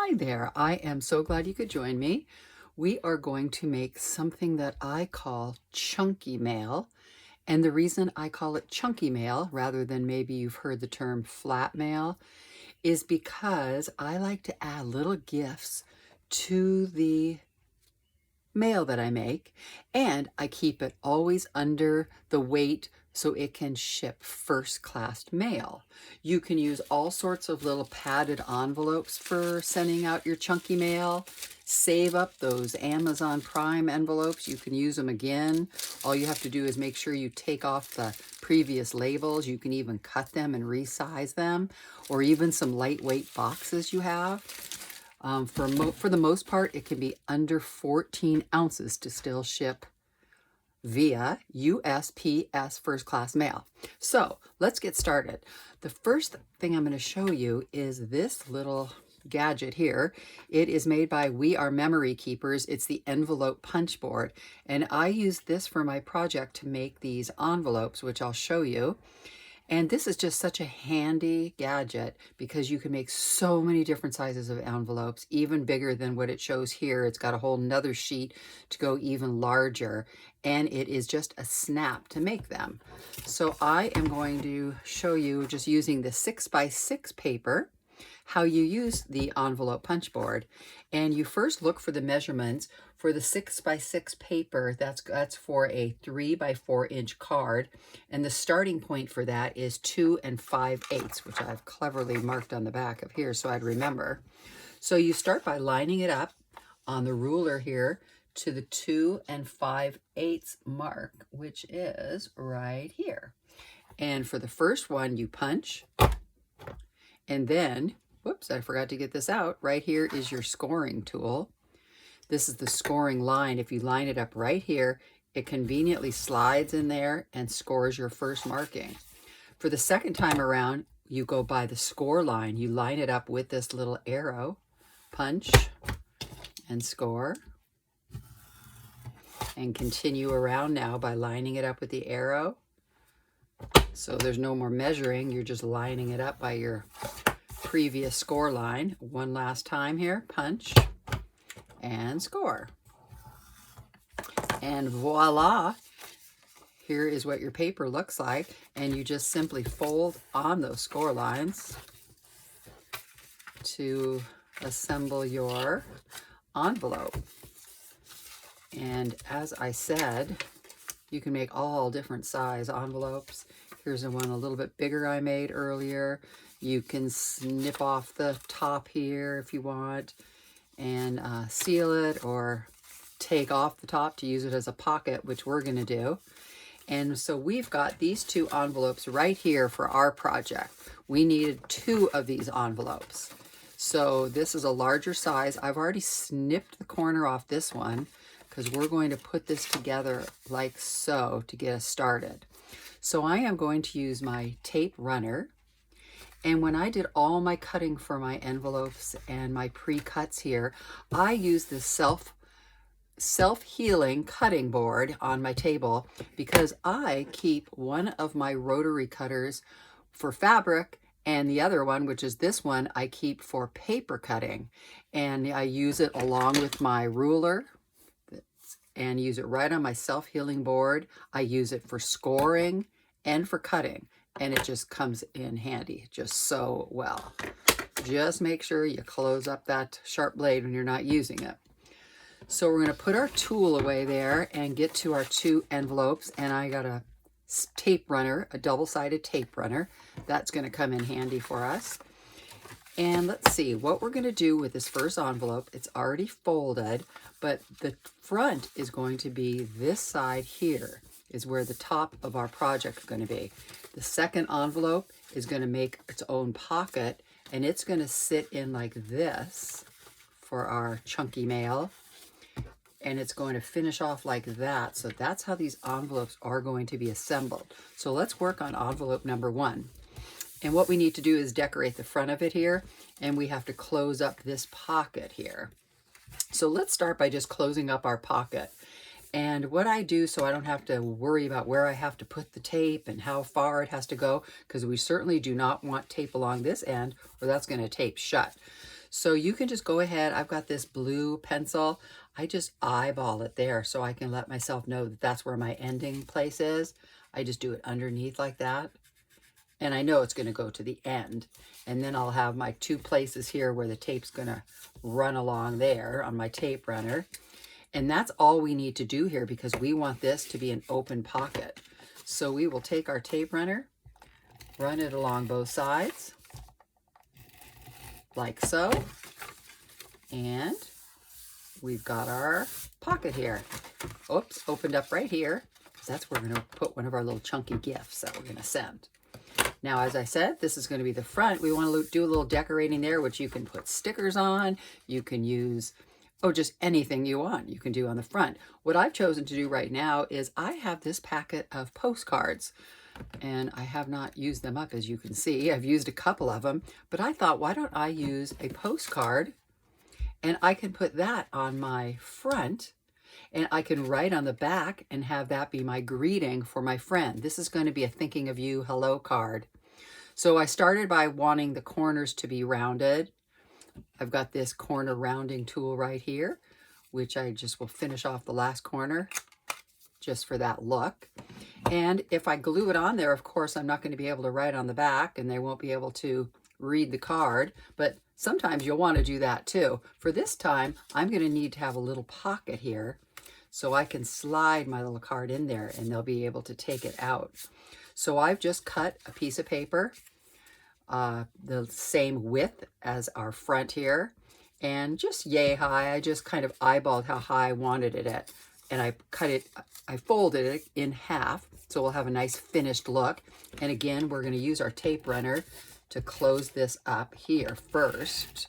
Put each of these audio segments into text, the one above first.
Hi there. I am so glad you could join me. We are going to make something that I call chunky mail. And the reason I call it chunky mail, rather than maybe you've heard the term flat mail, is because I like to add little gifts to the mail that I make, and I keep it always under the weight so it can ship first class mail. You can use all sorts of little padded envelopes for sending out your chunky mail. Save up those Amazon Prime envelopes. You can use them again. All you have to do is make sure you take off the previous labels. You can even cut them and resize them, or even some lightweight boxes you have. For the most part, it can be under 14 ounces to still ship via USPS first class mail. So let's get started. The first thing I'm going to show you is this little gadget here. It is made by We Are Memory Keepers. It's the envelope punch board, and I used this for my project to make these envelopes, which I'll show you. And this is just such a handy gadget because you can make so many different sizes of envelopes, even bigger than what it shows here. It's got a whole nother sheet to go even larger, and it is just a snap to make them. So I am going to show you, just using the 6x6 paper, how you use the envelope punch board. And you first look for the measurements. For the 6x6 paper, that's for a 3x4 inch card, and the starting point for that is 2 5/8, which I've cleverly marked on the back of here so I'd remember. So you start by lining it up on the ruler here to the 2 5/8 mark, which is right here. And for the first one, you punch, and then, whoops, I forgot to get this out. Right here is your scoring tool. This is the scoring line. If you line it up right here, it conveniently slides in there and scores your first marking. For the second time around, you go by the score line. You line it up with this little arrow, punch and score, and continue around now by lining it up with the arrow. So there's no more measuring. You're just lining it up by your previous score line. One last time here, punch and score. And voila, here is what your paper looks like. And you just simply fold on those score lines to assemble your envelope. And as I said, you can make all different size envelopes. Here's the one a little bit bigger I made earlier. You can snip off the top here if you want, and seal it, or take off the top to use it as a pocket, which we're going to do. And so we've got these two envelopes right here for our project. We needed 2 of these envelopes. So this is a larger size. I've already snipped the corner off this one because we're going to put this together like so to get us started. So I am going to use my tape runner. And when I did all my cutting for my envelopes and my pre-cuts here, I use this self-healing cutting board on my table because I keep one of my rotary cutters for fabric, and the other one, which is this one, I keep for paper cutting. And I use it along with my ruler and use it right on my self-healing board. I use it for scoring and for cutting. And it just comes in handy just so well. Just make sure you close up that sharp blade when you're not using it. So we're going to put our tool away there and get to our 2 envelopes. And I got a tape runner, a double-sided tape runner. That's going to come in handy for us. And let's see what we're going to do with this first envelope. It's already folded, but the front is going to be this side here, is where the top of our project is going to be. The second envelope is going to make its own pocket, and it's going to sit in like this for our chunky mail. And it's going to finish off like that. So that's how these envelopes are going to be assembled. So let's work on envelope number 1. And what we need to do is decorate the front of it here, and we have to close up this pocket here. So let's start by just closing up our pocket. And what I do, so I don't have to worry about where I have to put the tape and how far it has to go, because we certainly do not want tape along this end, or that's going to tape shut. So you can just go ahead. I've got this blue pencil. I just eyeball it there so I can let myself know that that's where my ending place is. I just do it underneath like that. And I know it's going to go to the end. And then I'll have my two places here where the tape's going to run along there on my tape runner. And that's all we need to do here because we want this to be an open pocket. So we will take our tape runner, run it along both sides, like so. And we've got our pocket here. Oops, opened up right here. That's where we're going to put one of our little chunky gifts that we're going to send. Now, as I said, this is going to be the front. We want to do a little decorating there, which you can put stickers on. You can use, just anything you want. You can do on the front. What I've chosen to do right now is I have this packet of postcards. And I have not used them up, as you can see. I've used a couple of them. But I thought, why don't I use a postcard? And I can put that on my front. And I can write on the back and have that be my greeting for my friend. This is going to be a thinking of you hello card. So I started by wanting the corners to be rounded. I've got this corner rounding tool right here, which I just will finish off the last corner just for that look. And if I glue it on there, of course, I'm not going to be able to write on the back and they won't be able to read the card. But sometimes you'll want to do that too. For this time, I'm going to need to have a little pocket here so I can slide my little card in there and they'll be able to take it out. So I've just cut a piece of paper, the same width as our front here, and just yay high. I just kind of eyeballed how high I wanted it at. And I folded it in half, so we'll have a nice finished look. And again, we're going to use our tape runner to close this up here first.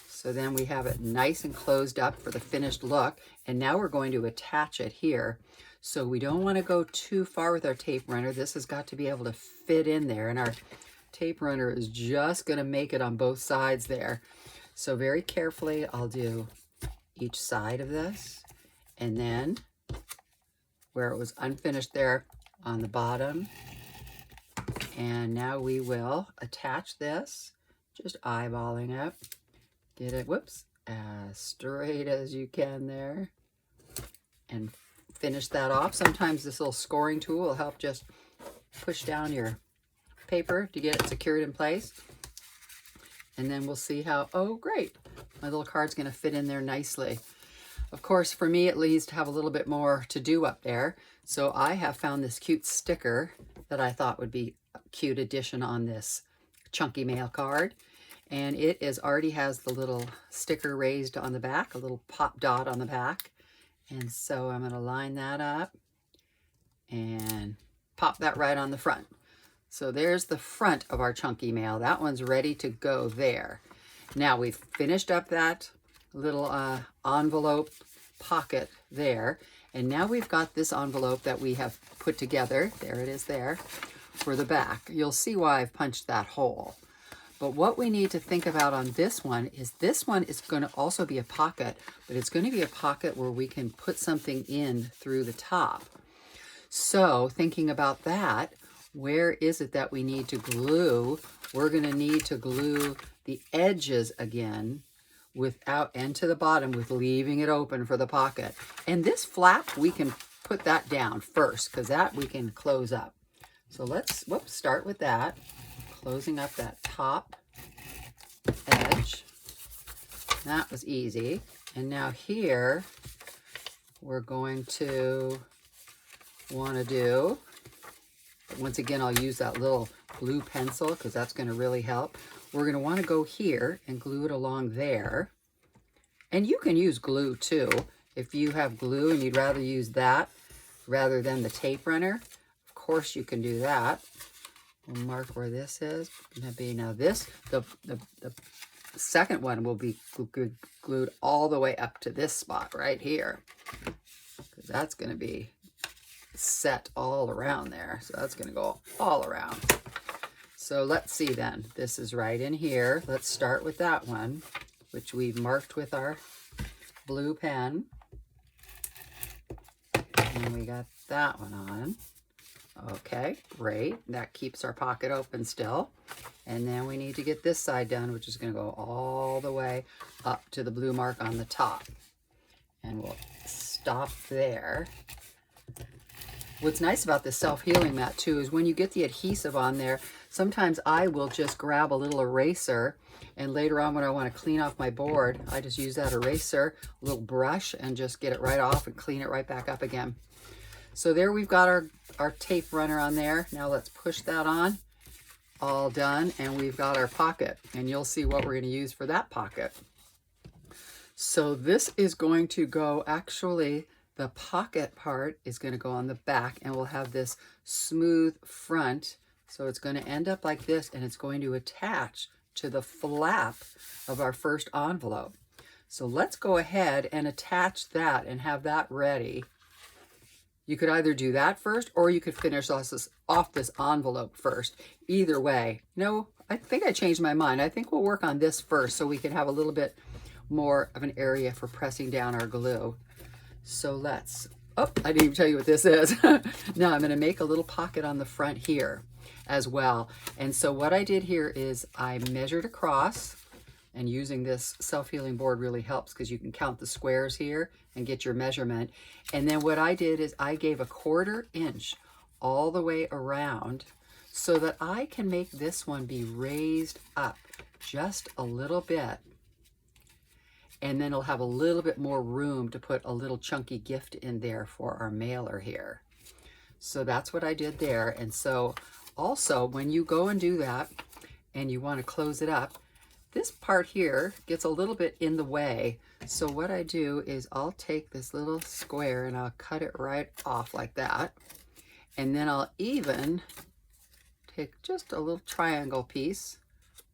So then we have it nice and closed up for the finished look. And now we're going to attach it here. So we don't want to go too far with our tape runner. This has got to be able to fit in there. And our tape runner is just going to make it on both sides there. So very carefully, I'll do each side of this. And then where it was unfinished there on the bottom. And now we will attach this, just eyeballing it. Get it, whoops, as straight as you can there. And finish that off. Sometimes this little scoring tool will help just push down your paper to get it secured in place. And then we'll see how, oh great, my little card's going to fit in there nicely. Of course, for me, it needs to have a little bit more to do up there. So I have found this cute sticker that I thought would be a cute addition on this chunky mail card. And it already has the little sticker raised on the back, a little pop dot on the back. And so I'm going to line that up and pop that right on the front. So there's the front of our chunky mail. That one's ready to go there. Now we've finished up that little envelope pocket there. And now we've got this envelope that we have put together. There it is there for the back. You'll see why I've punched that hole. But what we need to think about on this one is going to also be a pocket, but it's going to be a pocket where we can put something in through the top. So thinking about that, where is it that we need to glue? We're going to need to glue the edges again and to the bottom with leaving it open for the pocket. And this flap, we can put that down first because that we can close up. So let's start with that. Closing up that top edge. That was easy. And now here, we're going to want to do, once again, I'll use that little blue pencil because that's going to really help. We're going to want to go here and glue it along there. And you can use glue too. If you have glue and you'd rather use that rather than the tape runner, of course you can do that. We'll mark where this is. Now this, the second one will be glued all the way up to this spot right here. Because that's going to be set all around there. So that's going to go all around. So let's see then. This is right in here. Let's start with that one, which we've marked with our blue pen. And we got that one on. Okay, great. That keeps our pocket open still. And then we need to get this side done, which is going to go all the way up to the blue mark on the top. And we'll stop there. What's nice about this self-healing mat too is when you get the adhesive on there, sometimes I will just grab a little eraser, and later on when I want to clean off my board, I just use that eraser, a little brush, and just get it right off and clean it right back up again. So there we've got our tape runner on there. Now let's push that on. All done, and we've got our pocket, and you'll see what we're going to use for that pocket. So this is going to go, actually, the pocket part is going to go on the back, and we'll have this smooth front. So it's going to end up like this, and it's going to attach to the flap of our first envelope. So let's go ahead and attach that and have that ready. You could either do that first, or you could finish off this envelope first. Either way. No, I think I changed my mind. I think we'll work on this first so we can have a little bit more of an area for pressing down our glue. So let's, oh, I didn't even tell you what this is. Now I'm going to make a little pocket on the front here as well. And so what I did here is I measured across, and using this self-healing board really helps because you can count the squares here and get your measurement. And then what I did is I gave a 1/4 inch all the way around so that I can make this one be raised up just a little bit. And then it'll have a little bit more room to put a little chunky gift in there for our mailer here. So that's what I did there. And so also when you go and do that and you want to close it up, this part here gets a little bit in the way. So what I do is I'll take this little square and I'll cut it right off like that. And then I'll even take just a little triangle piece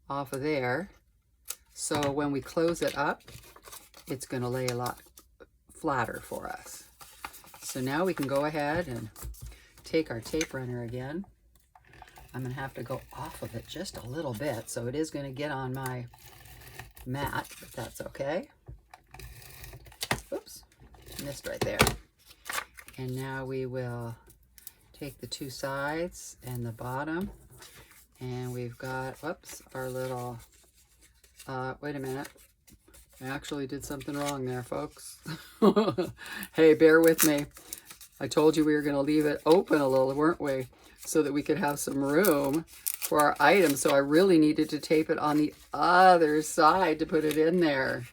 off of there. So when we close it up, it's going to lay a lot flatter for us. So now we can go ahead and take our tape runner again. I'm going to have to go off of it just a little bit, so it is going to get on my mat, but that's okay. Oops, missed right there. And now we will take the two sides and the bottom, and we've got, whoops, our little, wait a minute. I actually did something wrong there, folks. Hey, bear with me. I told you we were going to leave it open a little, weren't we? So that we could have some room for our item. So I really needed to tape it on the other side to put it in there.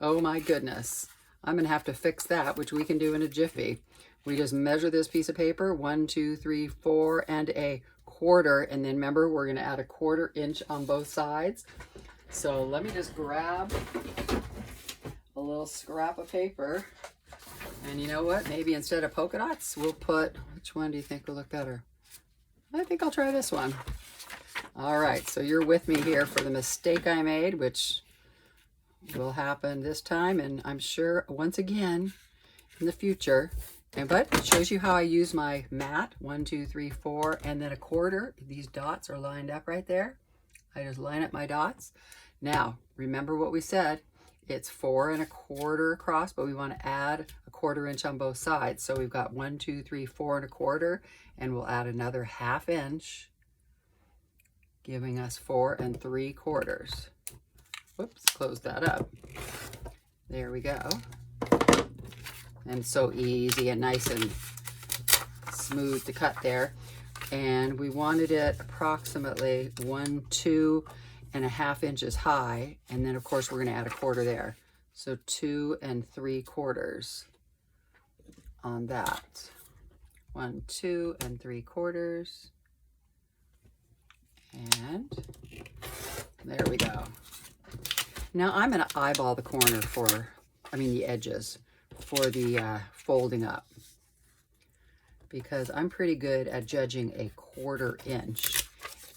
Oh my goodness. I'm going to have to fix that, which we can do in a jiffy. We just measure this piece of paper, 1, 2, 3, 4, and a 1/4. And then remember, we're going to add a 1/4 inch on both sides. So let me just grab a little scrap of paper. And you know what? Maybe instead of polka dots, we'll put, which one do you think will look better? I think I'll try this one. All right, so you're with me here for the mistake I made, which will happen this time, and I'm sure once again in the future. But it shows you how I use my mat, 1, 2, 3, 4, and then a 1/4. These dots are lined up right there. I just line up my dots. Now, remember what we said. It's 4 1/4 across, but we want to add a 1/4 inch on both sides. So we've got 1, 2, 3, 4 1/4, and we'll add another 1/2 inch, giving us 4 3/4. Whoops, close that up. There we go. And so easy and nice and smooth to cut there. And we wanted it approximately 1, 2.5 inches high, and then of course we're going to add a 1/4 there, so 2 3/4 on that. 1, 2 3/4, and there we go. Now I'm going to eyeball the corner the edges for the folding up, because I'm pretty good at judging a 1/4 inch.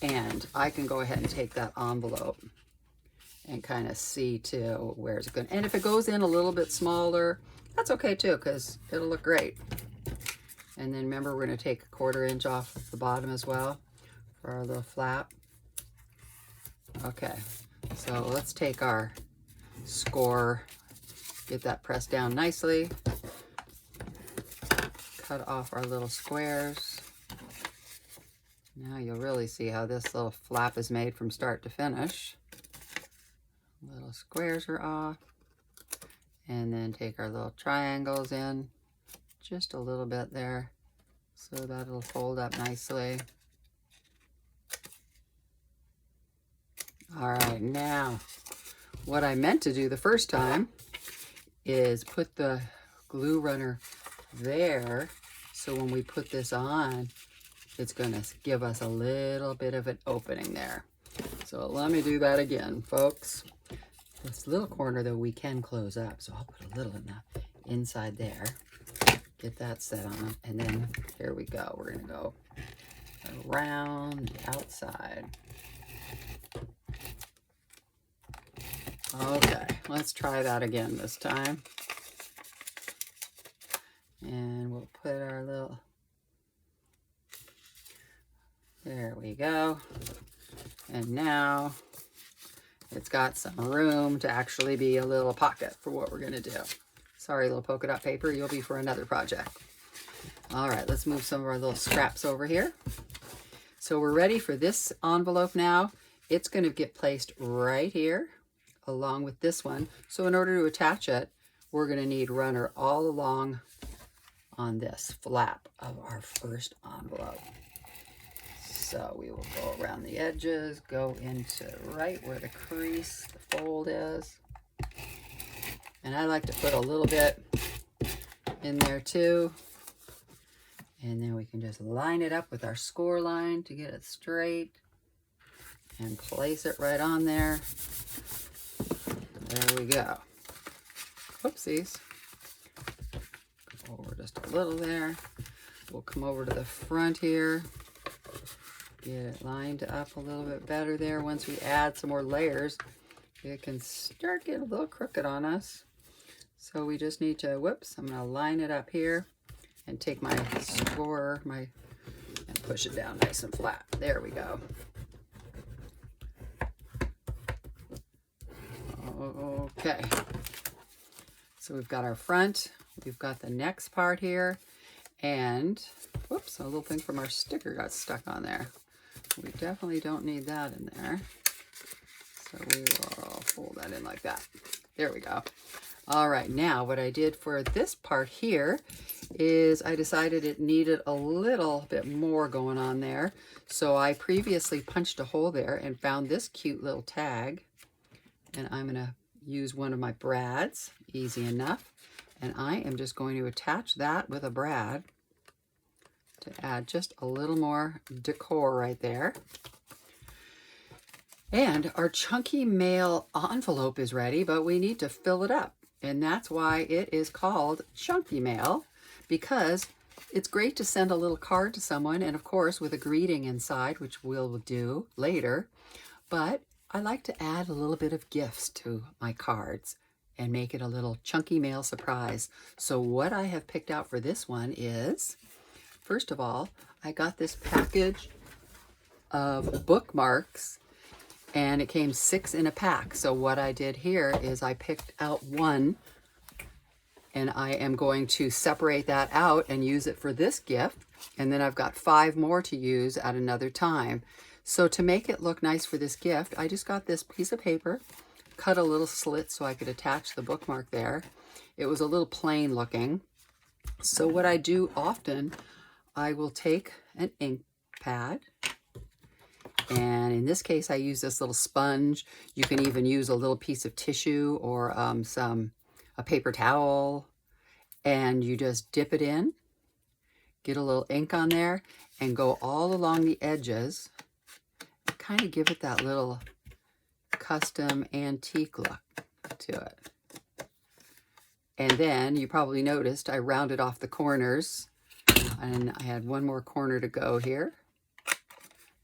And I can go ahead and take that envelope and kind of see too where's it going. And if it goes in a little bit smaller, that's okay too, because it'll look great. And then remember, we're going to take a 1/4 inch off the bottom as well for our little flap. Okay, so let's take our score, get that pressed down nicely, cut off our little squares. Now you'll really see how this little flap is made from start to finish. Little squares are off. And then take our little triangles in just a little bit there so that it'll fold up nicely. All right, now what I meant to do the first time is put the glue runner there, so when we put this on, it's going to give us a little bit of an opening there. So let me do that again, folks. This little corner, though, we can close up, so I'll put a little in the inside there. Get that set on, and then here we go. We're going to go around the outside. Okay, let's try that again this time. And we'll put our little, there we go. And now it's got some room to actually be a little pocket for what we're gonna do. Sorry, little polka dot paper, you'll be for another project. All right, let's move some of our little scraps over here. So we're ready for this envelope now. It's gonna get placed right here along with this one. So in order to attach it, we're gonna need runner all along on this flap of our first envelope. So we will go around the edges, go into right where the crease, the fold is. And I like to put a little bit in there too. And then we can just line it up with our score line to get it straight and place it right on there. There we go. Whoopsies. Go over just a little there. We'll come over to the front here. Get it lined up a little bit better there. Once we add some more layers, it can start getting a little crooked on us. So we just need to, whoops, I'm going to line it up here and take my score, and push it down nice and flat. There we go. Okay. So we've got our front, we've got the next part here, and whoops, a little thing from our sticker got stuck on there. We definitely don't need that in there. So we will fold that in like that. There we go. All right, now what I did for this part here is I decided it needed a little bit more going on there. So I previously punched a hole there and found this cute little tag. And I'm gonna use one of my brads, easy enough. And I am just going to attach that with a brad to add just a little more decor right there. And our chunky mail envelope is ready, but we need to fill it up. And that's why it is called chunky mail, because it's great to send a little card to someone, and of course with a greeting inside, which we'll do later. But I like to add a little bit of gifts to my cards and make it a little chunky mail surprise. So what I have picked out for this one is, first of all, I got this package of bookmarks, and it came 6 in a pack. So what I did here is I picked out one, and I am going to separate that out and use it for this gift. And then I've got 5 more to use at another time. So to make it look nice for this gift, I just got this piece of paper, cut a little slit so I could attach the bookmark there. It was a little plain looking. So what I do often, I will take an ink pad, and in this case I use this little sponge. You can even use a little piece of tissue or a paper towel, and you just dip it in, get a little ink on there, and go all along the edges, kind of give it that little custom antique look to it. And then you probably noticed I rounded off the corners, and I had one more corner to go here.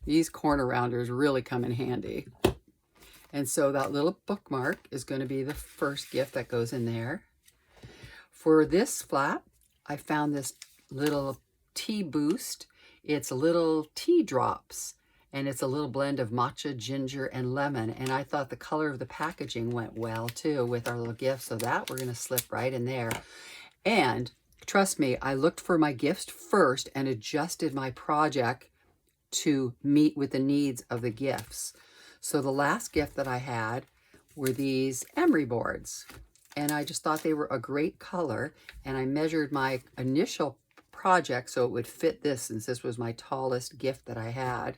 These corner rounders really come in handy. And so that little bookmark is going to be the first gift that goes in there. For this flap, I found this little tea boost. It's little tea drops, and it's a little blend of matcha, ginger, and lemon. And I thought the color of the packaging went well too with our little gift. So that we're going to slip right in there. And trust me, I looked for my gifts first and adjusted my project to meet with the needs of the gifts. So the last gift that I had were these emery boards, and I just thought they were a great color, and I measured my initial project so it would fit this, since this was my tallest gift that I had.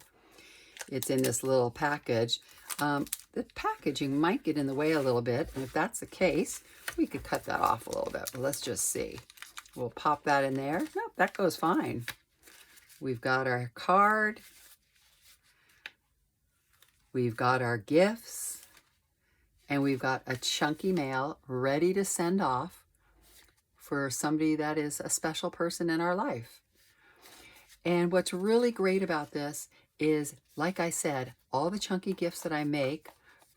It's in this little package. The packaging might get in the way a little bit, and if that's the case, we could cut that off a little bit, but let's just see. We'll pop that in there. Nope, that goes fine. We've got our card. We've got our gifts. And we've got a chunky mail ready to send off for somebody that is a special person in our life. And what's really great about this is, like I said, all the chunky gifts that I make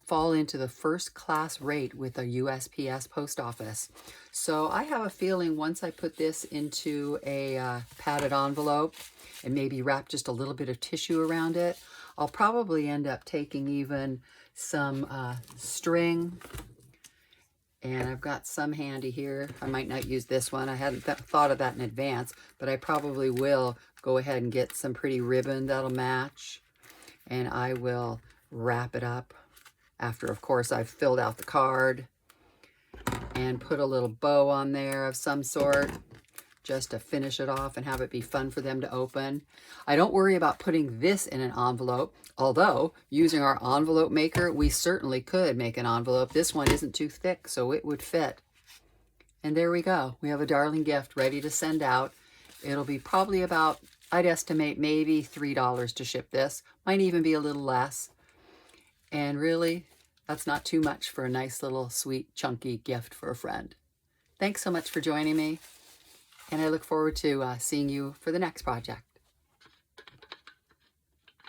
fall into the first class rate with a USPS post office. So I have a feeling once I put this into a padded envelope and maybe wrap just a little bit of tissue around it, I'll probably end up taking even some string, and I've got some handy here. I might not use this one. I hadn't thought of that in advance, but I probably will go ahead and get some pretty ribbon that'll match, and I will wrap it up after, of course, I've filled out the card, and put a little bow on there of some sort just to finish it off and have it be fun for them to open. I don't worry about putting this in an envelope, although using our envelope maker, we certainly could make an envelope. This one isn't too thick, so it would fit. And there we go. We have a darling gift ready to send out. It'll be probably about, I'd estimate maybe $3 to ship this. Might even be a little less. And really, that's not too much for a nice little sweet chunky gift for a friend. Thanks so much for joining me, and I look forward to seeing you for the next project.